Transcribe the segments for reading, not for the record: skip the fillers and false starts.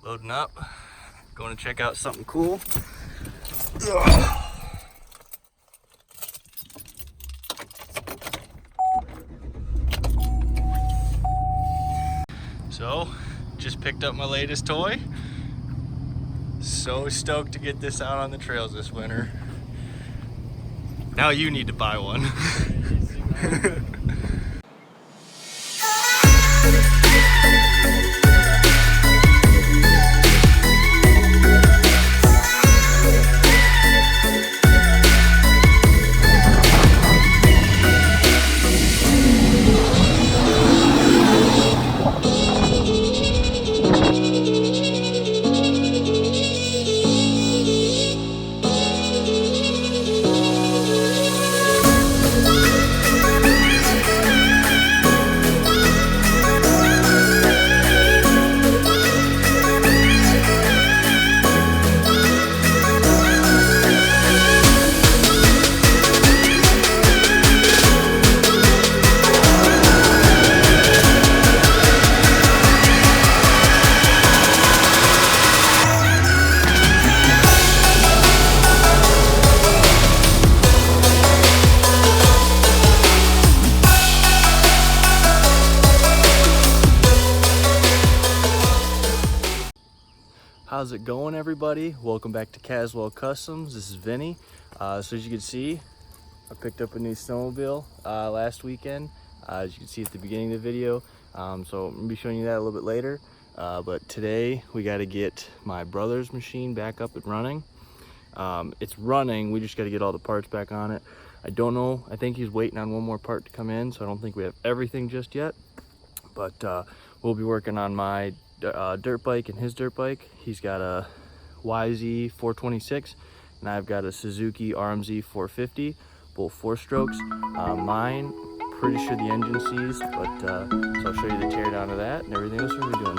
Loading up, going to check out something cool. So, just picked up my latest toy. So stoked to get this out on the trails this winter. Now you need to buy one. How's it going, everybody? Welcome back to Caswell Customs. This is Vinny. So as you can see, I picked up a new snowmobile last weekend. As you can see at the beginning of the video. So I'm gonna be showing you that a little bit later. But today we got to get my brother's machine back up and running. It's running, we just got to get all the parts back on it. I don't know, I think he's waiting on one more part to come in, so I don't think we have everything just yet. But we'll be working on my dirt bike and his dirt bike. He's got a YZ 426 and I've got a Suzuki RMZ 450, both 4-strokes. Mine, pretty sure the engine seized, but so I'll show you the tear down of that and everything else we're gonna be doing.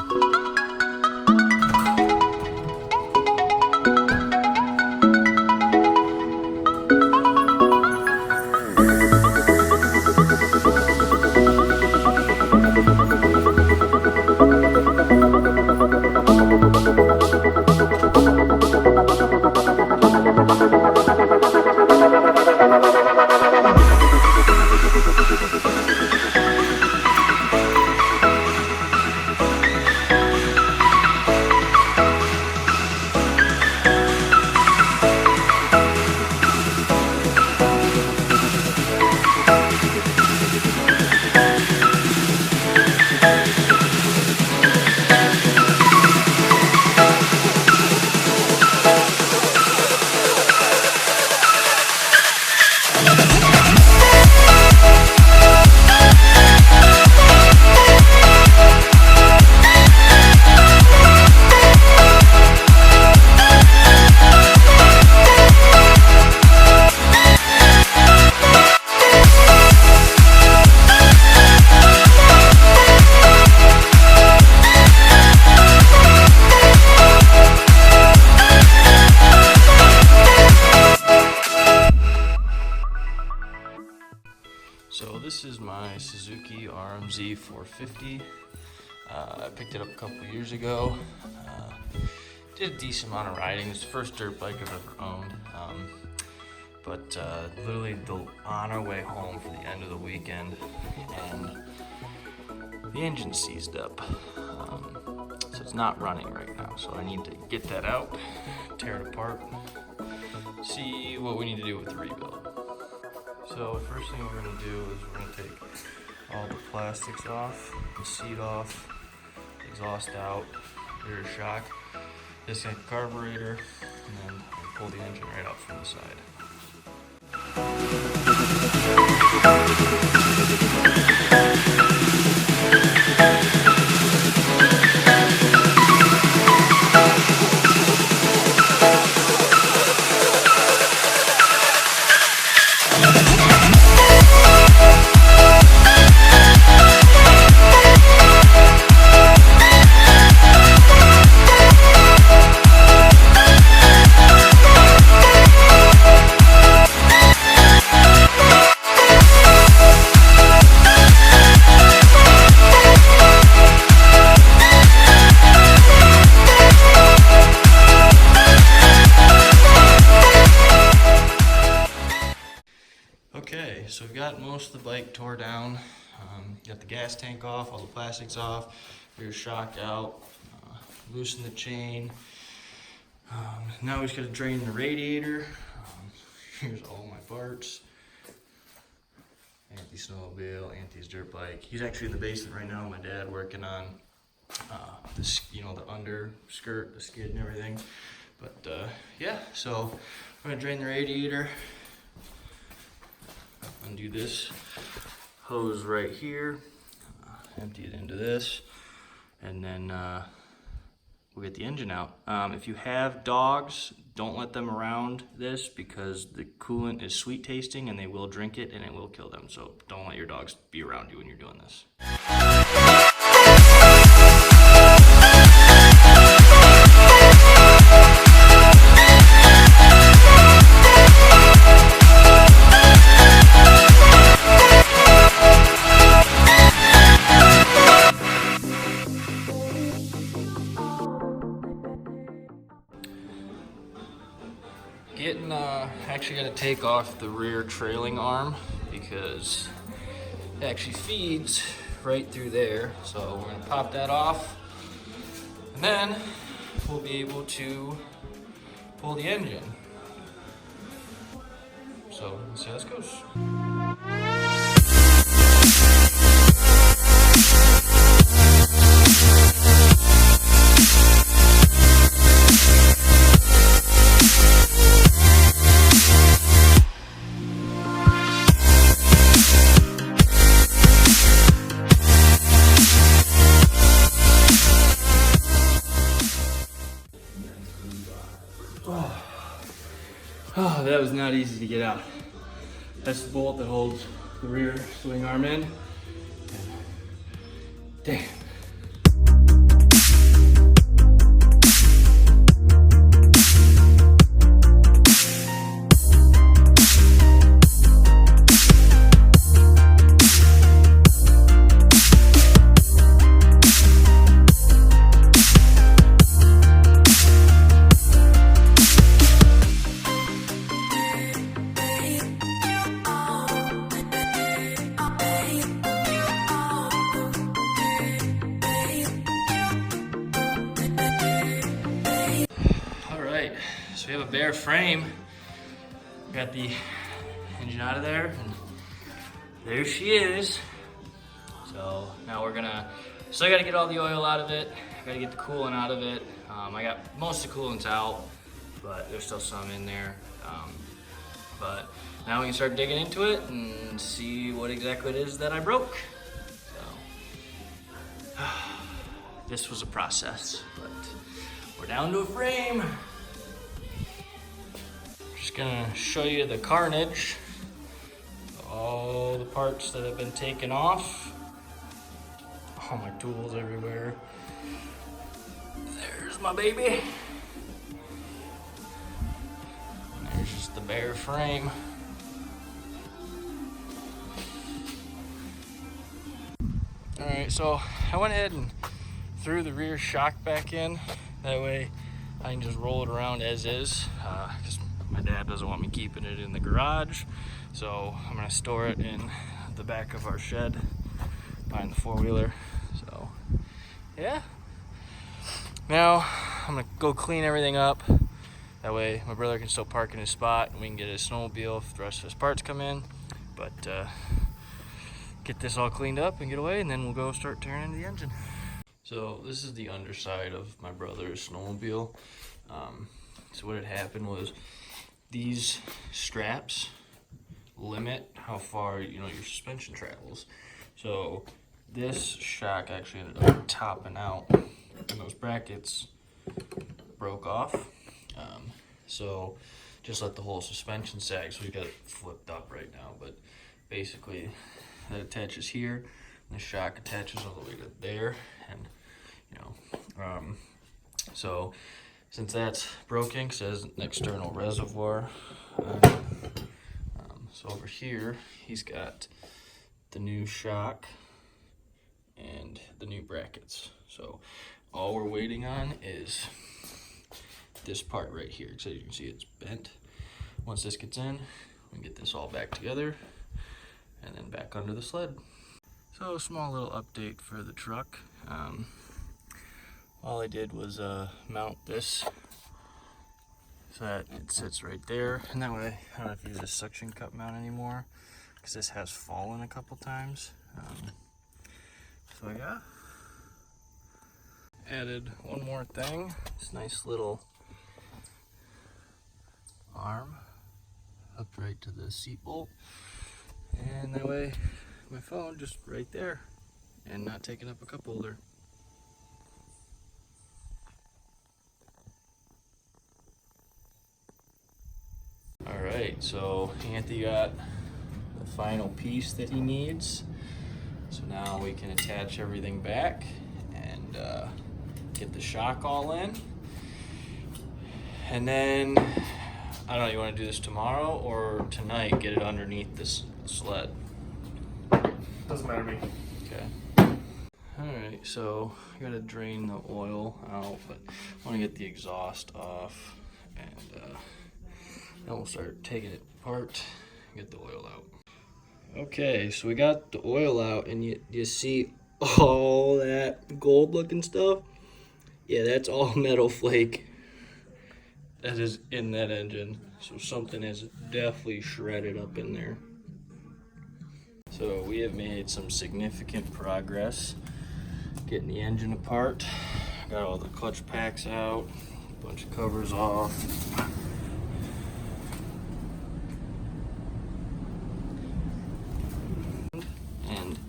So this is my Suzuki RMZ 450. I picked it up a couple years ago. Did a decent amount of riding. It's the first dirt bike I've ever owned. But literally on our way home for the end of the weekend, and the engine seized up. So it's not running right now. So I need to get that out, tear it apart, see what we need to do with the rebuild. So the first thing we're going to do is we're going to take all the plastics off, the seat off, exhaust out, rear shock, disconnect the carburetor, and then pull the engine right out from the side. head tore down. Got the gas tank off, all the plastics off, rear shock out, loosen the chain. Now we just gotta drain the radiator. Here's all my parts. Anti-snowmobile, anti's dirt bike. He's actually in the basement right now. My dad working on this, the underskirt, the skid and everything. But yeah, so I'm gonna drain the radiator. Undo this hose right here. Empty it into this, and then we'll get the engine out. If you have dogs, don't let them around this because the coolant is sweet tasting and they will drink it and it will kill them. So don't let your dogs be around you when you're doing this. Actually got to take off the rear trailing arm because it actually feeds right through there. So we're gonna pop that off, and then we'll be able to pull the engine. So let's see how this goes. Oh, that was not easy to get out. That's the bolt that holds the rear swing arm in. Damn. So we have a bare frame. Got the engine out of there, and there she is. So now we're gonna, still gotta get all the oil out of it. Gotta get the coolant out of it. I got most of the coolants out, but there's still some in there. But now we can start digging into it and see what exactly it is that I broke. So this was a process, but we're down to a frame. Just gonna show you the carnage, all the parts that have been taken off, all my tools everywhere. There's my baby. And there's just the bare frame. All right, so I went ahead and threw the rear shock back in. That way I can just roll it around as is, because my dad doesn't want me keeping it in the garage. So I'm gonna store it in the back of our shed behind the four-wheeler. So yeah. Now I'm gonna go clean everything up. That way my brother can still park in his spot and we can get his snowmobile if the rest of his parts come in. But get this all cleaned up and get away, and then we'll go start tearing into the engine. So this is the underside of my brother's snowmobile. So what had happened was these straps limit how far your suspension travels. So this shock actually ended up topping out, and those brackets broke off. So just let the whole suspension sag. So we got it flipped up right now, but basically that attaches here, and the shock attaches all the way to there, and so since that's broken, because it has an external reservoir, so over here he's got the new shock and the new brackets. So all we're waiting on is this part right here, because as you can see it's bent. Once this gets in, we can get this all back together, and then back under the sled. So a small little update for the truck. All I did was mount this so that it sits right there, and that way I don't have to use a suction cup mount anymore because this has fallen a couple times. So yeah, added one more thing, this nice little arm up right to the seat bolt, and that way my phone just right there and not taking up a cup holder. Alright, so Anthony got the final piece that he needs. So now we can attach everything back and get the shock all in. And then, I don't know, you want to do this tomorrow or tonight, get it underneath this sled? Doesn't matter to me. Okay. Alright, so I gotta drain the oil out, but I want to get the exhaust off, and then we'll start taking it apart and get the oil out. Okay, so we got the oil out, and you see all that gold looking stuff? Yeah, that's all metal flake that is in that engine. So something is definitely shredded up in there. So we have made some significant progress getting the engine apart. Got all the clutch packs out, a bunch of covers off. And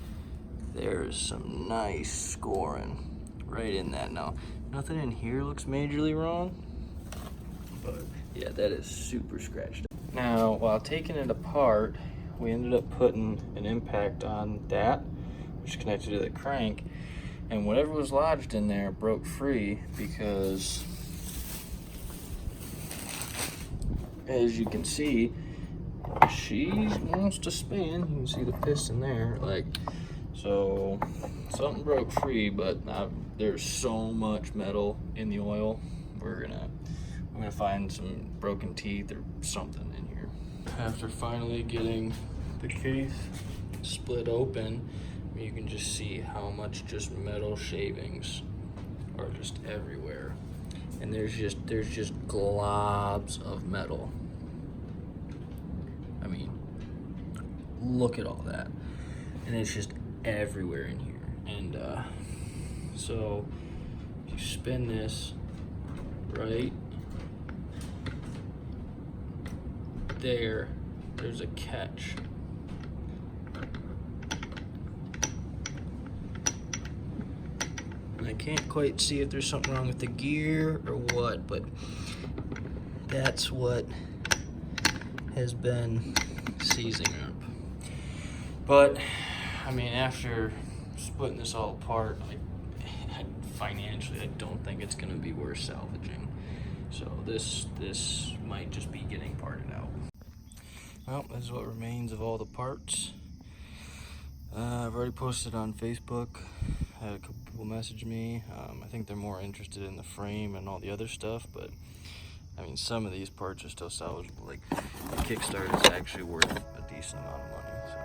there's some nice scoring right in that. Now, nothing in here looks majorly wrong, but yeah, that is super scratched. Now, while taking it apart, we ended up putting an impact on that, which connected to the crank, and whatever was lodged in there broke free because, as you can see, she wants to spin. You can see the piston there, like, so something broke free, but there's so much metal in the oil. We're gonna find some broken teeth or something in here. After finally getting the case split open, you can just see how much just metal shavings are just everywhere, and there's just globs of metal. I mean, look at all that, and it's just everywhere in here. And so you spin this right there, there's a catch. And I can't quite see if there's something wrong with the gear or what, but that's what has been seizing up. But I mean, after splitting this all apart, financially, I don't think it's going to be worth salvaging. So this might just be getting parted out. Well, this is what remains of all the parts. I've already posted on Facebook. I had a couple people message me. I think they're more interested in the frame and all the other stuff, but I mean, some of these parts are still salvageable. Like, the kickstart is actually worth a decent amount of money. So.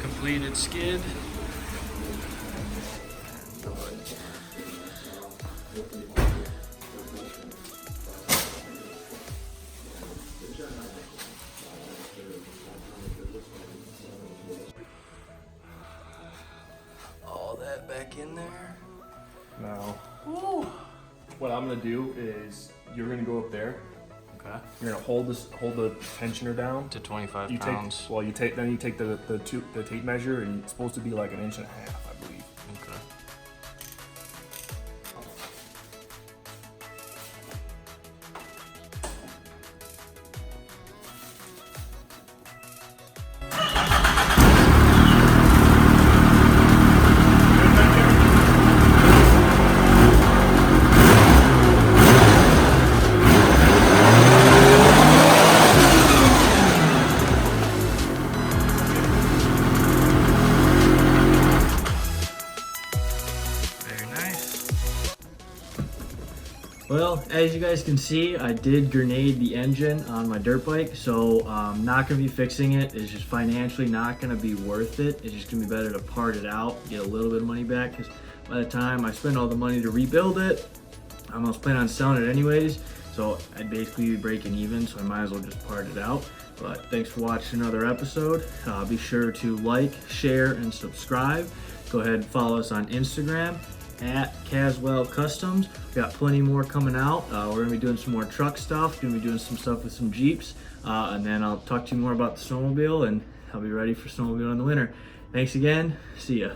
Completed skid. All that back in there. Now, Woo. what I'm gonna do is you're gonna go up there. Okay. You're gonna hold the tensioner down To 25 you pounds. Then you take the tape measure, and it's supposed to be like 1.5 inches, I believe. Okay. Well, as you guys can see, I did grenade the engine on my dirt bike, so I'm not going to be fixing it. It's just financially not going to be worth it. It's just going to be better to part it out, get a little bit of money back, because by the time I spend all the money to rebuild it, I almost plan on selling it anyways, so I'd basically be breaking even, so I might as well just part it out. But thanks for watching another episode. Be sure to like, share, and subscribe. Go ahead and follow us on Instagram at Caswell Customs. We got plenty more coming out. We're gonna be doing some more truck stuff, gonna be doing some stuff with some Jeeps, and then I'll talk to you more about the snowmobile, and I'll be ready for snowmobile in the winter. Thanks again, see ya.